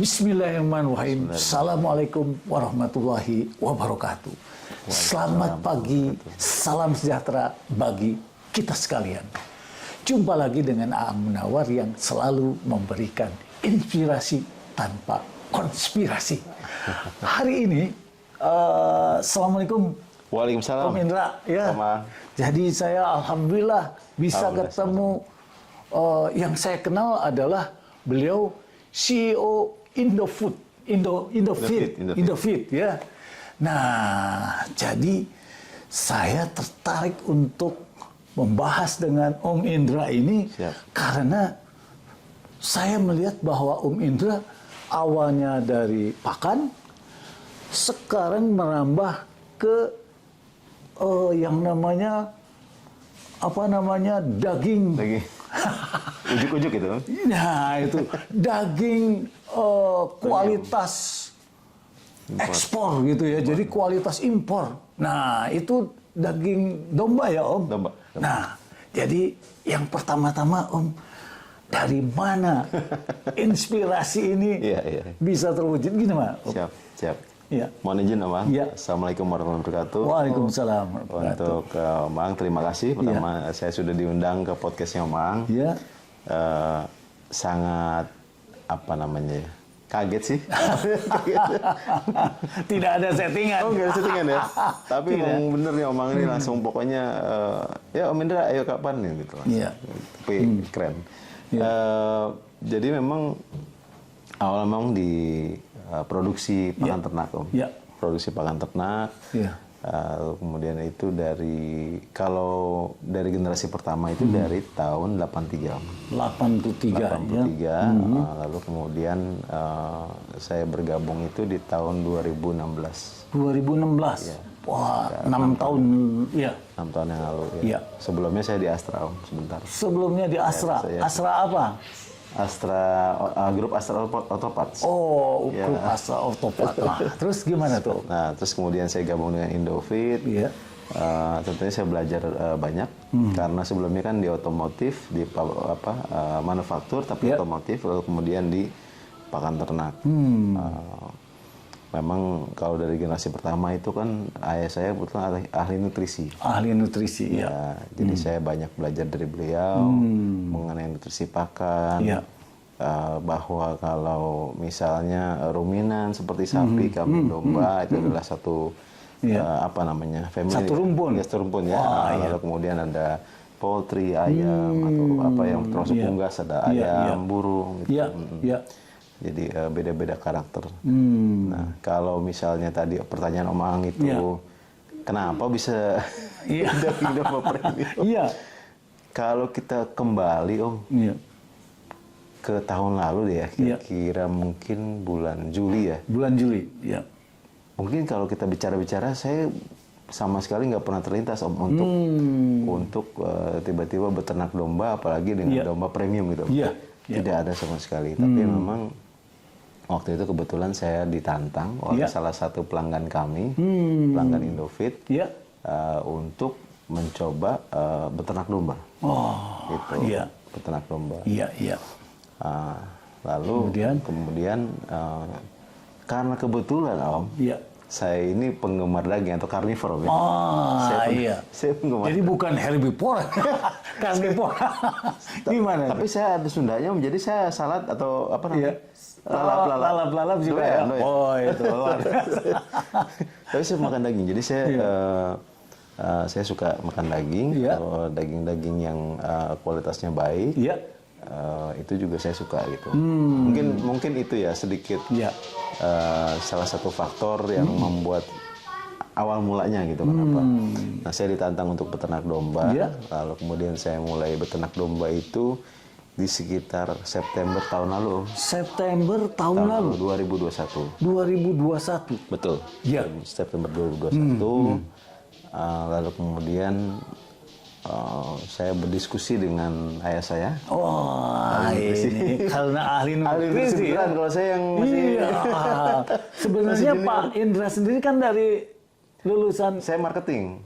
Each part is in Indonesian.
Bismillahirrahmanirrahim. Assalamualaikum warahmatullahi wabarakatuh. Selamat pagi, salam sejahtera bagi kita sekalian. Jumpa lagi dengan Aang Munawar yang selalu memberikan inspirasi tanpa konspirasi. Hari ini, Assalamualaikum. Waalaikumsalam. Om Indra, ya. Jadi saya alhamdulillah bisa ketemu. Yang saya kenal adalah beliau CEO Indofood, Indofeed, ya. Nah, jadi saya tertarik untuk membahas dengan Om Indra ini. Siap. Karena saya melihat bahwa Om Indra awalnya dari pakan, sekarang merambah ke yang namanya daging. Ujuk-ujuk itu. Nah, itu daging kualitas ekspor gitu ya. Jadi kualitas impor. Nah, itu daging domba ya, Om. Domba. Nah, jadi yang pertama-tama, Om, dari mana inspirasi ini bisa terwujud gini, Pak? Siap. Ya. Mohon izin, Om. Ya. Assalamualaikum warahmatullahi wabarakatuh. Waalaikumsalam. Untuk Om Ang, terima kasih. Pertama, saya sudah diundang ke podcastnya Om Ang. Ya. Sangat kaget sih. Tidak ada settingan. Oh, nggak ada settingan ya. Tapi memang bener nih Om Ang ini langsung pokoknya ya Om Indra ayo kapan nih gitu. Iya. Tapi keren. Jadi memang awal memang di produksi pakan ternak Om. Iya. Produksi pakan ternak. Iya. Kemudian itu kalau dari generasi pertama itu dari tahun 83 Om. 83. Lalu kemudian saya bergabung itu di tahun 2016. 2016. Ya. Wah, 6 tahun ya. 6 tahun yang lalu ya. Ya. Sebelumnya saya di Astra Om sebentar. Sebelumnya di Astra. Ya, Astra apa? Grup Astra Autoparts. Oh, grup Astra Autoparts. Nah, terus gimana tuh? Nah, terus kemudian saya gabung dengan Indofeed. Iya. Tentunya saya belajar banyak karena sebelumnya kan di otomotif, di manufaktur, tapi otomotif, lalu kemudian di pakan ternak. Memang kalau dari generasi pertama itu kan ayah saya kebetulan ahli nutrisi. Ahli nutrisi, ya. Jadi saya banyak belajar dari beliau mengenai nutrisi pakan. Ya. Bahwa kalau misalnya ruminan seperti sapi, kambing, domba itu adalah satu family. Satu rumpun. Ya, satu rumpun ya. Wah, lalu kemudian ada poultry, ayam atau apa yang termasuk unggas, ada ayam, burung gitu. Iya. Jadi beda-beda karakter. Nah, kalau misalnya tadi pertanyaan Om Ang itu, kenapa bisa daging domba premium? Iya. Kalau kita kembali Om, ke tahun lalu deh ya, kira-kira mungkin bulan Juli ya. Bulan Juli, ya. Mungkin kalau kita bicara-bicara, saya sama sekali nggak pernah terlintas Om untuk tiba-tiba beternak domba, apalagi dengan domba premium gitu. Tidak ada sama sekali. Tapi memang waktu itu kebetulan saya ditantang oleh salah satu pelanggan kami, pelanggan Indofeed, untuk mencoba beternak domba. Gitu. Beternak domba. Lalu kemudian karena kebetulan Om, saya ini penggemar daging atau karnivor Om. Saya penggemar. Jadi bukan herbivore, karnivor. Gimana? Tapi saya ada Sundanya Om, jadi saya salad atau apa namanya? Lalap juga ya. Oh, itu luar biasa. Tapi saya makan daging. Jadi saya suka makan daging. Kalau daging-daging yang kualitasnya baik, itu juga saya suka gitu. Mungkin itu ya sedikit salah satu faktor yang membuat awal mulanya gitu kenapa. Nah, saya ditantang untuk beternak domba. Lalu kemudian saya mulai beternak domba itu di sekitar September tahun lalu. September tahun lalu? 2021. 2021? Betul. Iya. September 2021. Lalu kemudian saya berdiskusi dengan ayah saya. Ini karena ahli nutrisi. Kalau saya yang masih... Sebenarnya Pak Indra sendiri kan dari lulusan... Saya marketing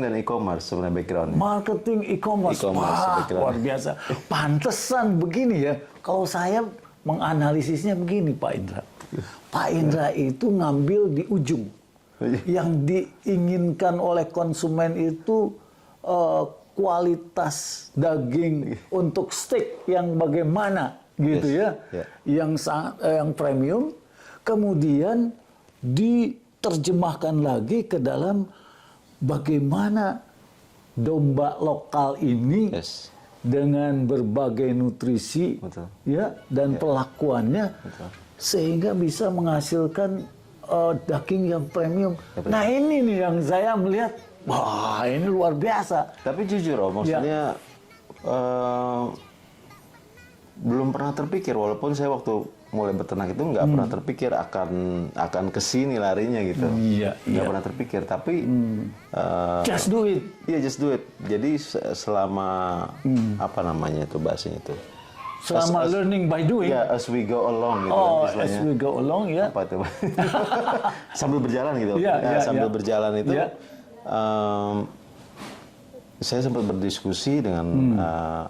dan e-commerce sebenarnya background. Marketing e-commerce. Wah, luar biasa. Pantesan begini ya. Kalau saya menganalisisnya begini, Pak Indra. Pak Indra itu ngambil di ujung. Yang diinginkan oleh konsumen itu kualitas daging untuk steak yang bagaimana gitu ya, yang premium, kemudian diterjemahkan lagi ke dalam bagaimana domba lokal ini dengan berbagai nutrisi ya dan pelakuannya sehingga bisa menghasilkan daging yang premium. Nah ini nih yang saya melihat, wah ini luar biasa. Tapi jujur maksudnya belum pernah terpikir, walaupun saya waktu mulai beternak itu nggak pernah terpikir akan kesini larinya gitu. Nggak pernah terpikir, tapi just do it. Iya, just do it. Jadi selama apa namanya itu bahasanya itu? Selama learning by doing. Ya, as we go along gitu. Oh, as we go along ya. Apa itu? Sambil berjalan gitu. Sambil berjalan itu. Saya sempat berdiskusi dengan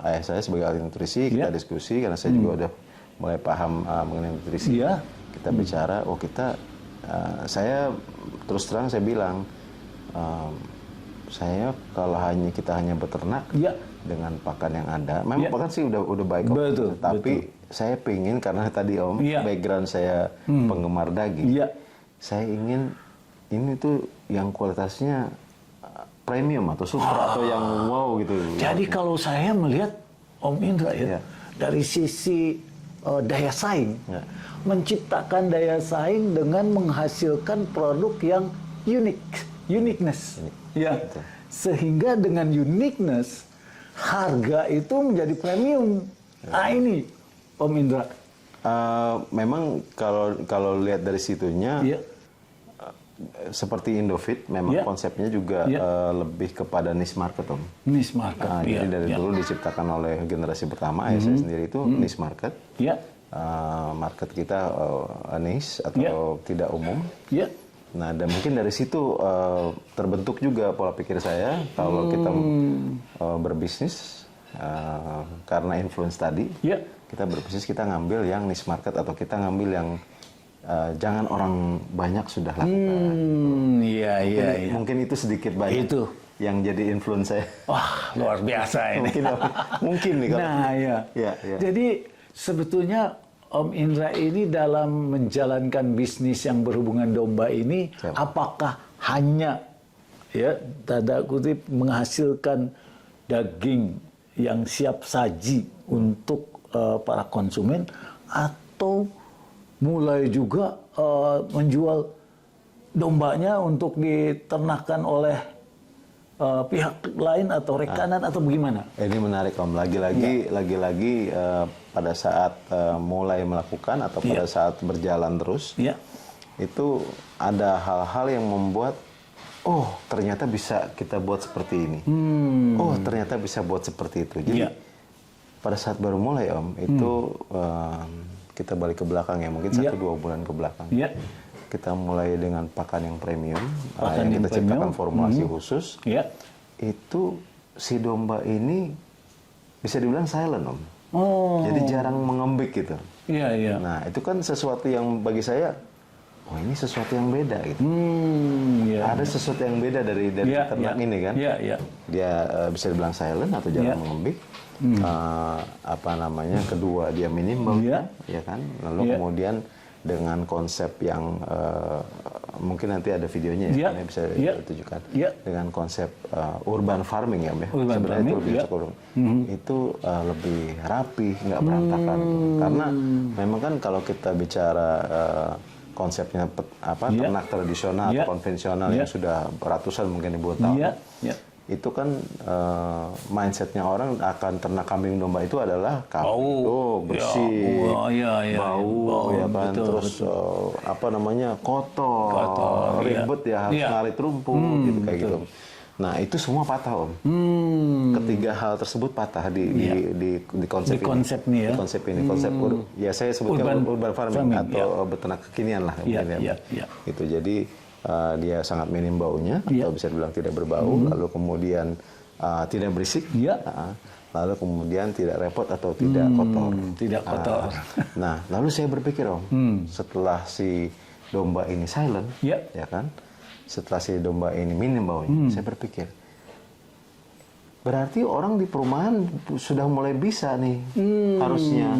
ayah saya sebagai ahli nutrisi. Kita diskusi karena saya juga udah mulai paham mengenai nutrisi. Kita bicara, saya terus terang saya bilang, saya kalau kita hanya beternak dengan pakan yang ada, memang pakan sih udah baik, tapi saya pingin karena tadi background saya penggemar daging, saya ingin ini tuh yang kualitasnya premium atau super atau yang wow gitu. Jadi kalau saya melihat Om Indra dari sisi daya saing, menciptakan daya saing dengan menghasilkan produk yang uniqueness. Sehingga dengan uniqueness harga itu menjadi premium. Nah ini Om Indra. Memang kalau lihat dari situnya seperti Indofit, memang konsepnya juga lebih kepada niche market, Om. Niche market. Jadi dari dulu diciptakan oleh generasi pertama, ayah saya sendiri itu niche market. Market kita niche atau tidak umum. Nah, dan mungkin dari situ terbentuk juga pola pikir saya kalau kita berbisnis karena influence tadi, kita berbisnis kita ngambil yang niche market atau kita ngambil yang jangan orang banyak sudah lakukan. Mungkin itu sedikit banyak itu yang jadi influence saya. Wah, luar biasa ini. mungkin nih kalau. Nah, jadi sebetulnya Om Indra ini dalam menjalankan bisnis yang berhubungan domba ini, apakah hanya tanda kutip menghasilkan daging yang siap saji untuk para konsumen, atau mulai juga menjual dombanya untuk diternakan oleh pihak lain atau rekanan atau bagaimana? Ini menarik, Om. Lagi-lagi pada saat mulai melakukan atau pada saat berjalan terus, itu ada hal-hal yang membuat, oh ternyata bisa kita buat seperti ini. Oh ternyata bisa buat seperti itu. Jadi pada saat baru mulai, Om, itu kita balik ke belakang ya, mungkin 1-2 bulan ke belakang. Kita mulai dengan pakan yang premium, yang kita ciptakan formulasi khusus. Itu si domba ini bisa dibilang silent, Om. Jadi jarang mengembik gitu. Nah, itu kan sesuatu yang bagi saya, oh ini sesuatu yang beda gitu. Ada sesuatu yang beda dari ternak ini kan. Dia bisa dibilang silent atau jarang mengembik. Kedua dia minim baunya, ya kan. Lalu kemudian dengan konsep yang mungkin nanti ada videonya ya, bisa ditunjukkan dengan konsep urban farming ya, sebenarnya itu lebih itu lebih rapi, nggak berantakan. Karena memang kan kalau kita bicara konsepnya ternak tradisional atau konvensional yang sudah ratusan mungkin ribuan tahun, itu kan mindsetnya orang akan ternak kambing domba itu adalah bersih, bau ya kan, terus kotor, ribet ya, harus ngarit rumput gitu kayak gitu. Nah itu semua patah, Om. Ketiga hal tersebut patah di konsep ini. Konsep saya sebutnya urban farming atau beternak kekinian lah mungkin ya. Itu jadi dia sangat minim baunya atau bisa dibilang tidak berbau. Lalu kemudian tidak berisik, Ya. lalu kemudian tidak repot atau tidak kotor. Tidak kotor. Nah, lalu saya berpikir Om, setelah si domba ini silent, Ya. ya kan, setelah si domba ini minim baunya, saya berpikir, berarti orang di perumahan sudah mulai bisa nih harusnya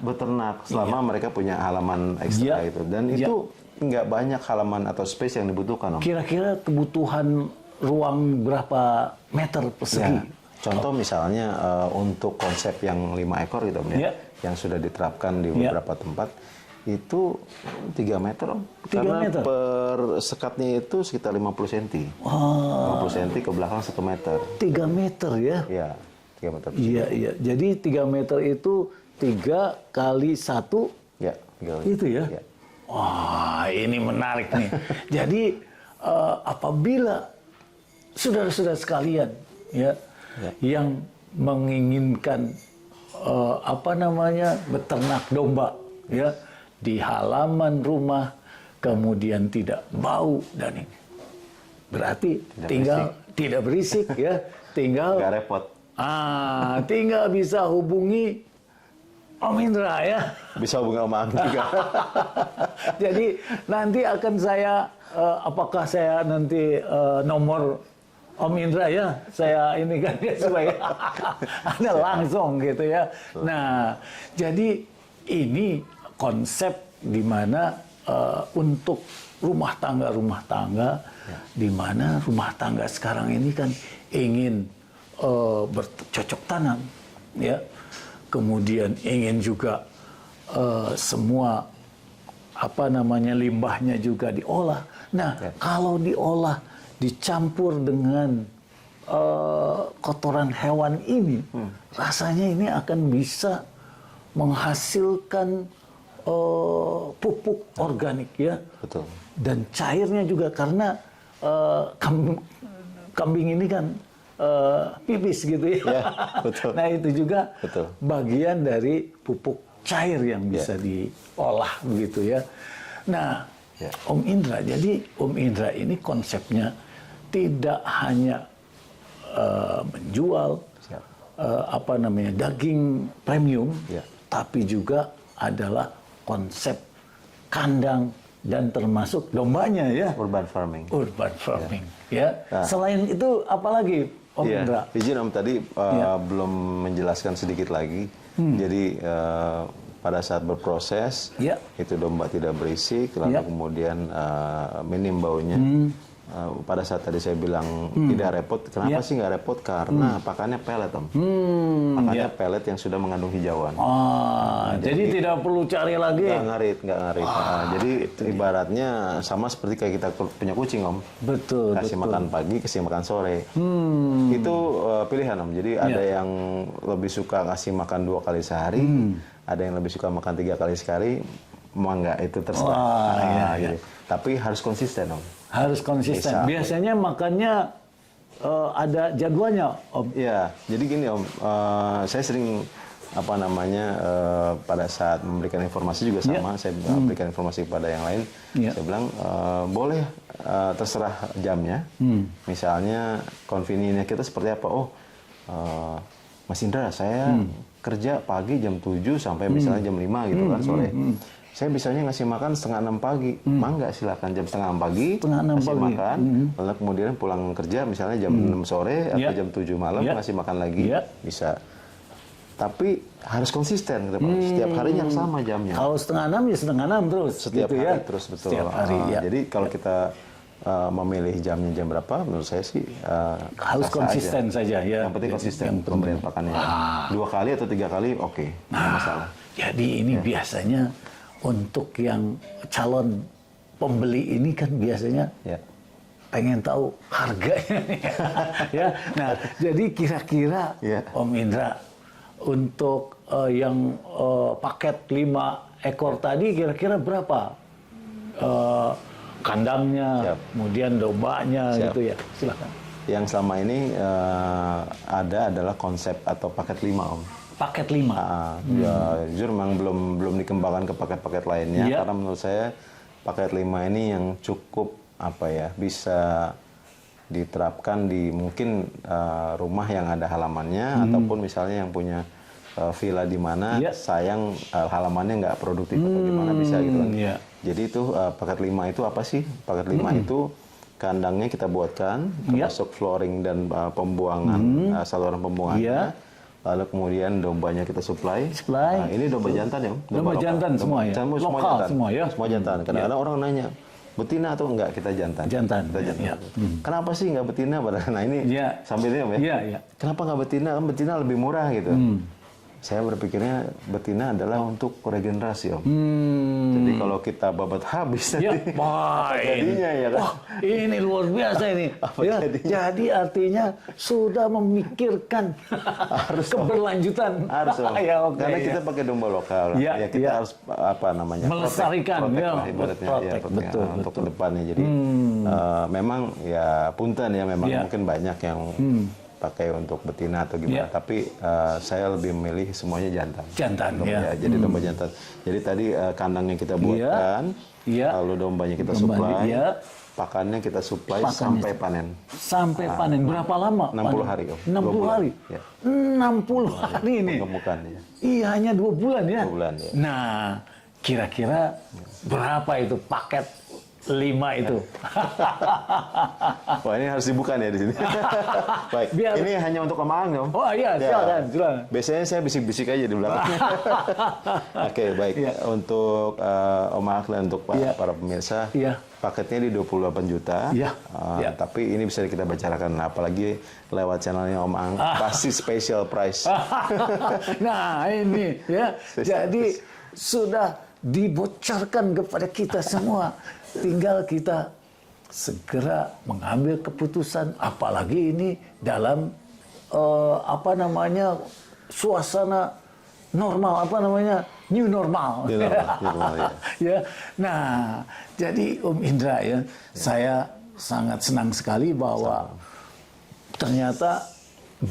beternak selama mereka punya halaman ekstra itu, dan itu nggak banyak halaman atau space yang dibutuhkan Om. Kira-kira kebutuhan ruang berapa meter persegi? Ya. Contoh misalnya untuk konsep yang 5 ekor gitu Om, ya, yang sudah diterapkan di beberapa tempat itu 3 meter Om. 3 Karena meter? per sekatnya itu sekitar 50 cm. 50 cm ke belakang 1 meter. 3 meter ya? Iya, 3 meter. Iya, iya. Jadi 3 meter itu 3 kali 1? Ya, 3 kali. Itu ya? Wah, ini menarik nih. Jadi apabila saudara-saudara sekalian yang menginginkan beternak domba ya di halaman rumah, kemudian tidak bau dan ini berarti tidak berisik ya, tinggal nggak repot. Tinggal bisa hubungi Om Indra ya. Bisa hubungi Om Ang juga. Jadi nanti akan saya apakah saya nanti nomor Om Indra ya, saya ini kan ya supaya ada langsung gitu ya. Nah, jadi ini konsep di mana untuk rumah tangga di mana rumah tangga sekarang ini kan ingin bercocok tanam ya. Kemudian ingin juga semua limbahnya juga diolah. Nah, kalau diolah dicampur dengan kotoran hewan ini, rasanya ini akan bisa menghasilkan pupuk organik ya. Betul. Dan cairnya juga karena kambing ini kan pipis gitu ya. Betul. Nah itu juga bagian dari pupuk cair yang bisa diolah begitu ya. Nah, Om Indra, jadi Om Indra ini konsepnya tidak hanya menjual daging premium, tapi juga adalah konsep kandang dan termasuk dombanya ya. Urban farming. Ya. Selain itu apalagi Om Indra? Izin Om tadi belum menjelaskan sedikit lagi. Jadi pada saat berproses itu domba tidak berisik, lalu kemudian minim baunya. Pada saat tadi saya bilang tidak repot, kenapa sih nggak repot? Karena pakannya pelet Om. Pakannya pelet yang sudah mengandung hijauan. Jadi tidak perlu cari lagi. Nggak ngarit. Jadi ibaratnya sama seperti kayak kita punya kucing Om. Betul. Kasih makan pagi, kasih makan sore. Itu pilihan Om. Jadi ada yang lebih suka ngasih makan 2 kali sehari, ada yang lebih suka makan 3 kali sehari. Mangga itu terserah. Gitu. Tapi harus konsisten Om. Harus konsisten. Biasanya makannya ada jadwalnya, Om. Iya, jadi gini Om, saya sering pada saat memberikan informasi juga sama, saya memberikan informasi kepada yang lain. Saya bilang boleh terserah jamnya. Misalnya convenience kita seperti apa? Mas Indra, saya kerja pagi jam 7 sampai misalnya jam 5 gitu kan sore. Saya bisanya ngasih makan 5:30 pagi. Mangga silakan jam 5:30 pagi kasih makan. Lalu kemudian pulang kerja misalnya jam 6 sore atau jam 7 malam ngasih makan lagi. Bisa. Tapi harus konsisten gitu, Pak. Setiap harinya sama jamnya. Kalau 5:30 ya 5:30 terus. Setiap gitu hari ya? terus betul. Setiap hari, Jadi kalau kita memilih jamnya jam berapa, menurut saya sih harus konsisten saja ya. Yang penting konsisten pemberian pakannya. 2 kali atau 3 kali oke, nggak masalah. Jadi ini biasanya untuk yang calon pembeli ini kan biasanya pengen tahu harganya. Ya. Nah, jadi kira-kira Om Indra untuk yang paket 5 ekor tadi kira-kira berapa kandangnya, kemudian dombanya gitu ya. Silakan. Yang selama ini ada adalah konsep atau paket 5 Om. Paket 5. Ya, jujur memang belum dikembangkan ke paket-paket lainnya karena menurut saya paket 5 ini yang cukup bisa diterapkan di mungkin rumah yang ada halamannya ataupun misalnya yang punya villa di mana sayang halamannya nggak produktif atau gimana bisa gitu kan. Jadi itu paket 5 itu apa sih? Paket 5 itu kandangnya kita buatkan, termasuk flooring dan pembuangan saluran pembuangannya. Lalu kemudian dombanya kita supply. Nah, ini domba jantan ya? Domba jantan semua ya? Semua Lokal jantan. semua ya? Semua jantan. Kadang-kadang orang nanya, betina atau enggak? Kita jantan. Jantan. Kita jantan. Kenapa sih nggak betina? Nah ini sambilnya ya. Kenapa nggak betina? Kan betina lebih murah gitu. Saya berpikirnya betina adalah untuk regenerasi, Om. Jadi kalau kita babat habis nanti apa jadinya ya kan? Wah, ini luar biasa ini. Jadi artinya sudah memikirkan keberlanjutan. Harus, Om. Karena kita pakai domba lokal. Kita harus melestarikan, protect, betul, untuk kedepannya. Jadi memang ya punten ya, memang mungkin banyak yang pakai untuk betina atau gimana, tapi saya lebih memilih semuanya jantan. Jadi domba jantan. Jadi tadi kandangnya kita buatkan, lalu dombanya kita supply, pakannya kita supply sampai panen. Sampai panen berapa lama? 60 hari. 60 hari. 60 hari ini. Iya, hanya 2 bulan ya. 2 bulan ya. Nah, kira-kira berapa itu paket 5 itu? Wah, ini harus dibuka ya di sini. Baik. Ini hanya untuk Om Aang, Om. Oh iya, silakan. Biasanya saya bisik-bisik aja di belakang. Oke, baik. Untuk Om Aang dan untuk para pemirsa, paketnya di 28 juta. Tapi ini bisa kita bicarakan, apalagi lewat channelnya Om Aang, pasti special price. Nah, ini ya. Jadi sudah dibocorkan kepada kita semua. Tinggal kita segera mengambil keputusan, apalagi ini dalam suasana normal, new normal. Ya. Nah, jadi Om Indra ya, saya sangat senang sekali bahwa ternyata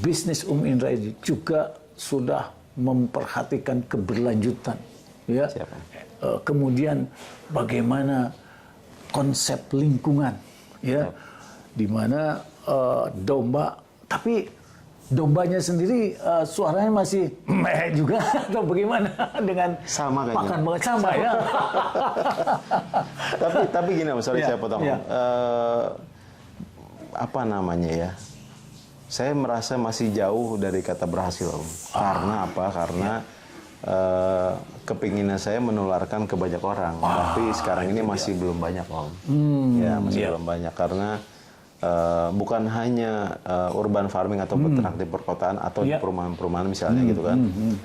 bisnis Om Indra ini juga sudah memperhatikan keberlanjutan. Ya. Kemudian bagaimana konsep lingkungan, ya, di mana domba, tapi dombanya sendiri suaranya masih meh juga atau bagaimana dengan sama kayaknya. Pakan banget sama ya. tapi gini, sorry saya potong. Apa namanya ya? Saya merasa masih jauh dari kata berhasil, Om. Karena apa? Karena kepinginan saya menularkan ke banyak orang, tapi sekarang ini masih belum banyak, Om. Masih belum banyak karena bukan hanya urban farming atau beternak di perkotaan atau di perumahan-perumahan misalnya gitu kan.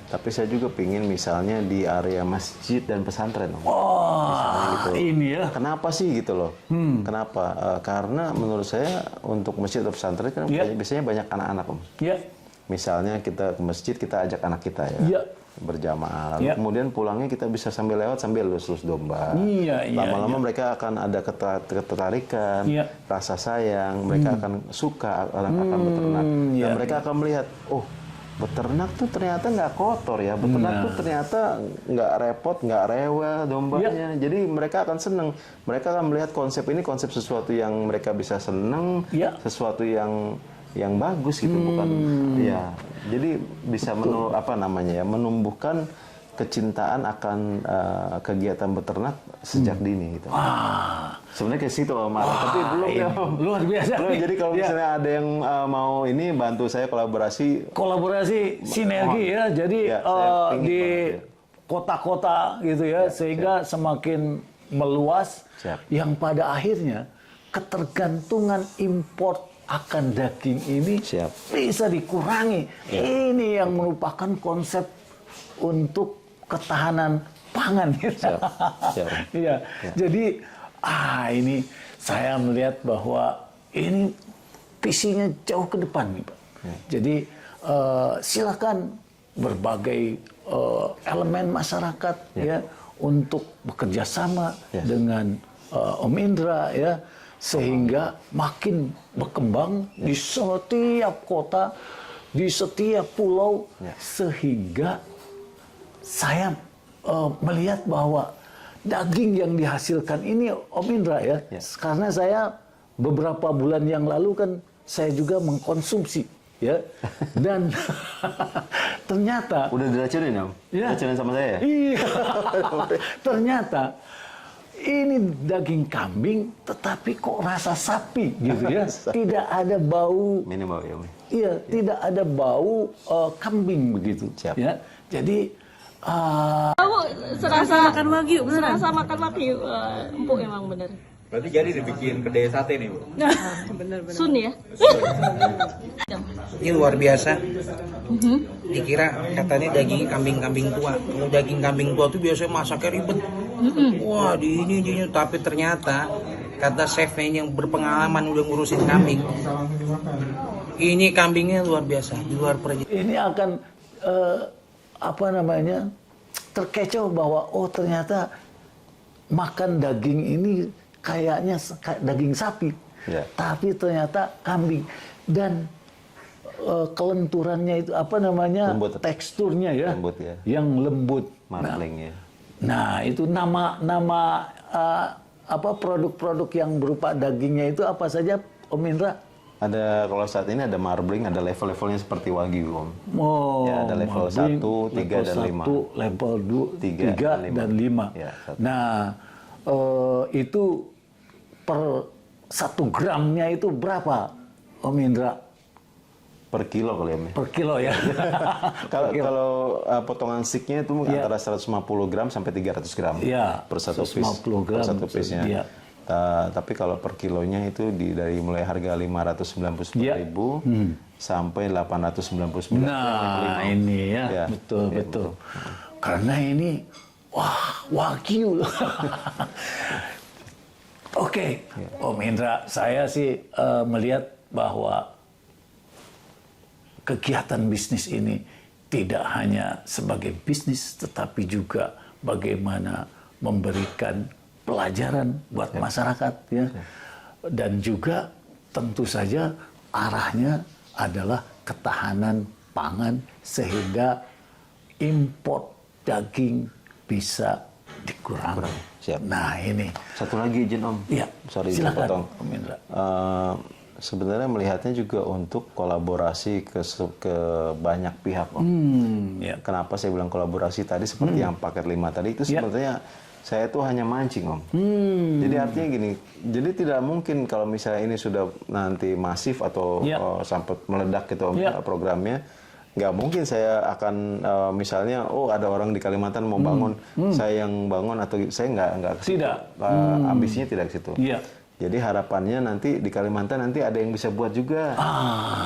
Tapi saya juga pingin misalnya di area masjid dan pesantren, Om. Gitu. Ini ya. Kenapa sih gitu loh? Kenapa? Karena menurut saya untuk masjid atau pesantren kan biasanya banyak anak-anak, Om. Misalnya kita ke masjid, kita ajak anak kita ya. Berjamaah. Kemudian pulangnya kita bisa sambil lewat sambil lus-lus domba. Lama-lama mereka akan ada ketertarikan, rasa sayang, mereka akan suka akan beternak. Dan mereka akan melihat, oh, beternak tuh ternyata nggak kotor ya, beternak tuh ternyata nggak repot, nggak rewel dombanya. Jadi mereka akan seneng. Mereka akan melihat konsep ini konsep sesuatu yang mereka bisa seneng, sesuatu yang bagus gitu, bukan ya. Jadi bisa menumbuhkan kecintaan akan kegiatan beternak sejak dini gitu. Sebenarnya ke situ, Om. Tapi belum ya, Om. Luar biasa. Belum. Jadi kalau misalnya ada yang mau ini bantu saya kolaborasi sinergi ya. Jadi di kota-kota gitu ya, sehingga semakin meluas yang pada akhirnya ketergantungan import akan daging ini bisa dikurangi. Ini yang merupakan konsep untuk ketahanan pangan. Jadi ini saya melihat bahwa ini visinya jauh ke depan nih, Pak. Jadi silakan berbagai elemen masyarakat ya untuk bekerja sama dengan Om Indra ya, sehingga makin berkembang di setiap kota, di setiap pulau, sehingga saya melihat bahwa daging yang dihasilkan ini, Om Indra ya, karena saya beberapa bulan yang lalu kan saya juga mengkonsumsi, ya. Dan ternyata udah diracunin Om? Ya. Diracunin sama saya? Iya. Ternyata ini daging kambing, tetapi kok rasa sapi gitu ya. Tidak ada bau. Minimal ya Om. Iya, tidak ada bau kambing begitu. Siap. Ya. Jadi Kamu serasa makan wagyu, serasa makan wagyu, empuk emang bener. Berarti jadi dibikin kedai sate nih, Bu? Bener-bener. Sun ya? Ini luar biasa. Dikira katanya daging kambing-kambing tua. Kalau daging kambing tua tuh biasanya masaknya ribet. Wah, di ini, tapi ternyata kata chefnya yang berpengalaman udah ngurusin kambing. Ini kambingnya luar biasa, di luar perjalanan. ini akan terkecoh bahwa oh ternyata makan daging ini kayaknya daging sapi, Ya. tapi ternyata kambing. Dan kelenturannya itu Lembut. teksturnya ya, Lembut ya. yang lembut. Marbling ya. Nah itu nama produk-produk yang berupa dagingnya itu apa saja, Om Indra? Ada, kalau saat ini ada marbling, ada level-levelnya seperti wagyu Om. Oh, Ya, ada level marbling, 1, 3, dan 5. Level 2, 3, dan 5. Ya, nah, itu per 1 gramnya itu berapa, Om Indra? Per kilo kali ya. Per kilo ya? Kalau potongan steaknya itu antara 150 gram sampai 300 gram Ya, per satu piece. 150 gram per satu piece-nya. ya. Tapi kalau per kilonya itu dari mulai harga 599.000 sampai 899. Nah, ini ya, Ya, betul, ya, betul. Karena ini, wah, wagyu. Oke, Om Indra, saya sih melihat bahwa kegiatan bisnis ini tidak hanya sebagai bisnis, tetapi juga bagaimana memberikan pelajaran buat masyarakat, ya. Dan juga tentu saja arahnya adalah ketahanan pangan sehingga import daging bisa dikurangi. Siap. Nah ini. Satu lagi izin Om. Ya, Sorry silakan, dipotong. Om Indra. Sebenarnya melihatnya juga untuk kolaborasi ke banyak pihak Om. Ya. Kenapa saya bilang kolaborasi tadi seperti yang paket 5 tadi itu sebenarnya saya tuh hanya mancing Om. Jadi artinya gini, jadi tidak mungkin kalau misalnya ini sudah nanti masif atau sampai meledak gitu Om, programnya, nggak mungkin saya akan misalnya ada orang di Kalimantan mau bangun, saya yang bangun atau saya nggak ke situ. Tidak. Ambisinya tidak ke situ. Iya. Jadi harapannya nanti di Kalimantan nanti ada yang bisa buat juga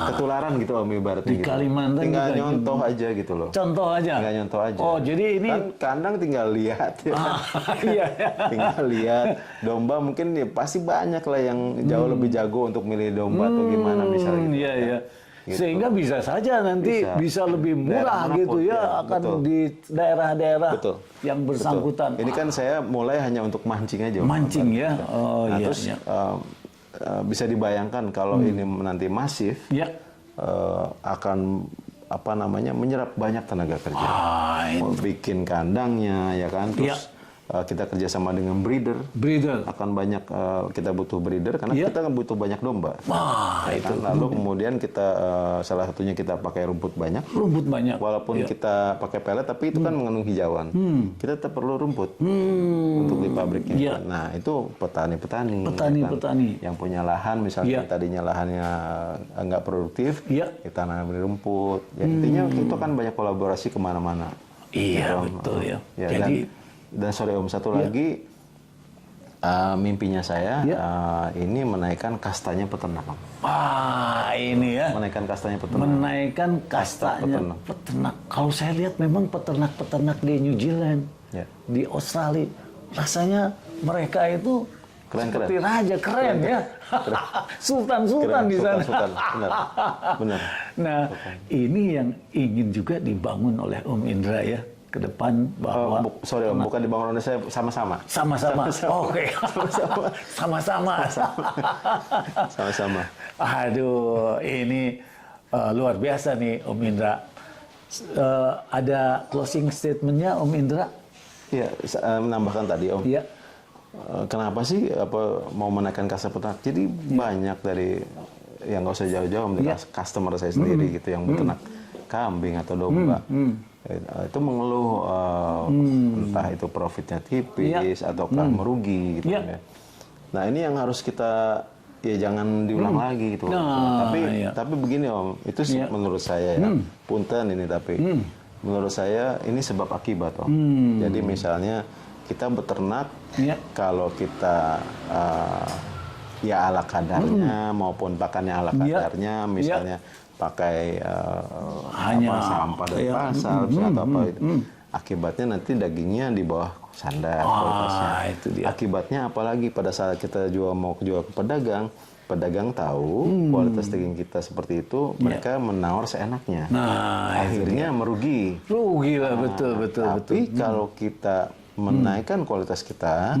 ketularan gitu Om ibaratnya Di gitu. Kalimantan tinggal juga nyontoh aja gitu loh. Contoh aja. Tinggal nyontoh aja. Oh, jadi ini kan kandang tinggal lihat ya. iya. Tinggal lihat domba mungkin ya pasti banyak lah yang jauh lebih jago untuk milih domba atau gimana misalnya gitu. Iya, iya. Gitu. Sehingga bisa saja nanti bisa lebih murah Daerah gitu manapun, ya, ya, akan betul. di daerah-daerah Betul. yang bersangkutan. Betul. Ini kan saya mulai hanya untuk mancing aja. Om. Mancing ya. Oh Nah, iya. terus Iya. bisa dibayangkan kalau ini nanti masif Ya. akan menyerap banyak tenaga kerja. Ini. Mau bikin kandangnya ya kan, terus kita kerjasama dengan breeder. Breeder. Akan banyak kita butuh breeder karena kita kan butuh banyak domba. Wah, Ya kan? Lalu kemudian kita salah satunya kita pakai rumput banyak. Rumput banyak. Walaupun kita pakai pelet, tapi itu kan mengandung hijauan. Kita tetap perlu rumput untuk di pabriknya. Iya. Nah itu petani-petani. Petani-petani. Yang punya lahan, misalnya tadinya lahannya nggak produktif, kita nanam rumput. Ya, intinya itu kan banyak kolaborasi kemana-mana. Iya, Om. betul ya. Ya, Jadi dan sorry Om, satu lagi mimpinya saya ini menaikkan kastanya peternak. Om. ini ya. Menaikkan kastanya peternak. Menaikkan kastanya peternak. Kalau saya lihat memang peternak-peternak di New Zealand, di Australia, rasanya mereka itu Keren-keren. seperti raja, keren ya. Sultan-sultan di sana. Sultan, benar. Nah, ini yang ingin juga dibangun oleh Om Indra ya ke depan bahwa sorry Om, bukan dibangun oleh saya, sama-sama. Sama-sama. Oke. Sama-sama. Sama-sama. Aduh, ini luar biasa nih Om Indra. Ada closing statement-nya Om Indra? Iya, menambahkan tadi Om. Iya. kenapa sih mau menaikkan kasta peternak? Jadi banyak dari yang nggak usah jauh-jauh, customer saya sendiri gitu yang beternak kambing atau domba. Itu mengeluh entah itu profitnya tipis ataukah merugi gitu ya. Nah ini yang harus kita jangan diulang lagi gitu. Tapi begini Om, itu menurut saya ya, punten ini tapi menurut saya ini sebab akibat Om. Jadi misalnya kita beternak, kalau kita ya ala kadarnya maupun pakannya ala kadarnya, misalnya pakai hanya sampah dari pasar atau apa itu. Akibatnya nanti dagingnya di bawah standar kualitasnya. Itu dia. Akibatnya apalagi pada saat kita mau jual ke pedagang, pedagang tahu kualitas daging kita seperti itu, mereka menawar seenaknya. Akhirnya merugi. Rugi lah, betul. Tapi kalau kita menaikkan kualitas kita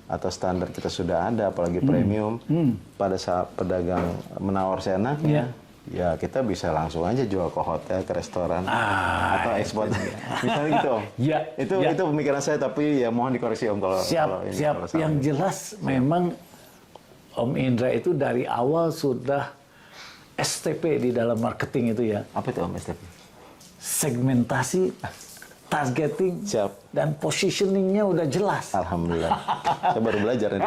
atau standar kita sudah ada, apalagi premium, pada saat pedagang menawar seenaknya, ya kita bisa langsung aja jual ke hotel, ke restoran, atau ekspor. Misalnya gitu Om. Itu pemikiran saya, tapi ya mohon dikoreksi Om kalau siap. Yang jelas memang Om Indra itu dari awal sudah STP di dalam marketing itu ya. Apa itu Om STP? Segmentasi, targeting, dan positioningnya udah jelas. Alhamdulillah. Saya baru belajar ini.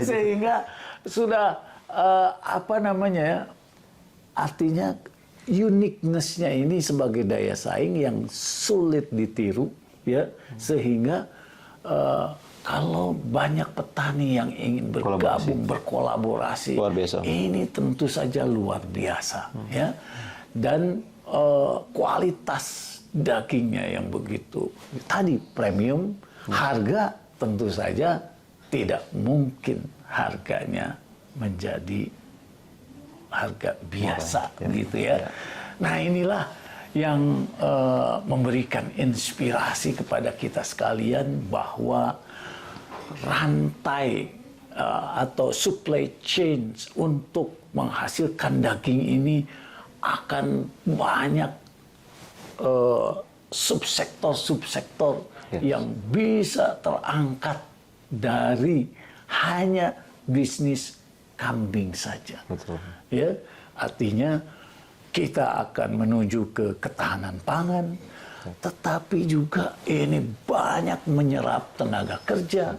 Sehingga sudah artinya uniqueness-nya ini sebagai daya saing yang sulit ditiru ya, sehingga kalau banyak petani yang ingin bergabung berkolaborasi, ini tentu saja luar biasa ya, dan kualitas dagingnya yang begitu tadi premium, harga tentu saja tidak mungkin harganya menjadi harga biasa gitu ya. Nah inilah yang memberikan inspirasi kepada kita sekalian bahwa rantai atau supply chain untuk menghasilkan daging ini akan banyak subsektor yang bisa terangkat dari hanya bisnis kambing saja. Betul. Ya, artinya kita akan menuju ke ketahanan pangan, tetapi juga ini banyak menyerap tenaga kerja,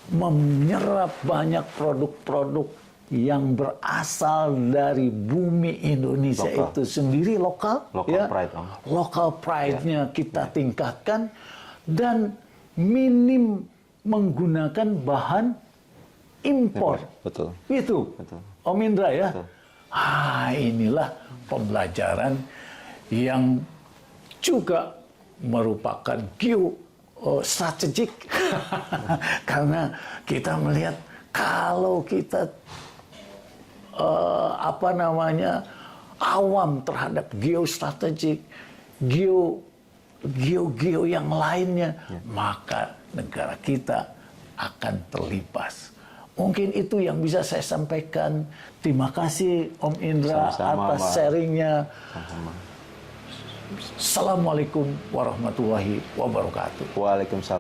menyerap banyak produk-produk yang berasal dari bumi Indonesia itu sendiri lokal pride, local pride-nya kita tingkatkan, dan minim menggunakan bahan impor. Betul. Itu Om Indra ya. Betul. Inilah pembelajaran yang juga merupakan strategik karena kita melihat kalau kita awam terhadap geostrategik, geo yang lainnya, maka negara kita akan terlipas. Mungkin itu yang bisa saya sampaikan. Terima kasih Om Indra atas sharingnya. Assalamualaikum warahmatullahi wabarakatuh. Waalaikumsalam.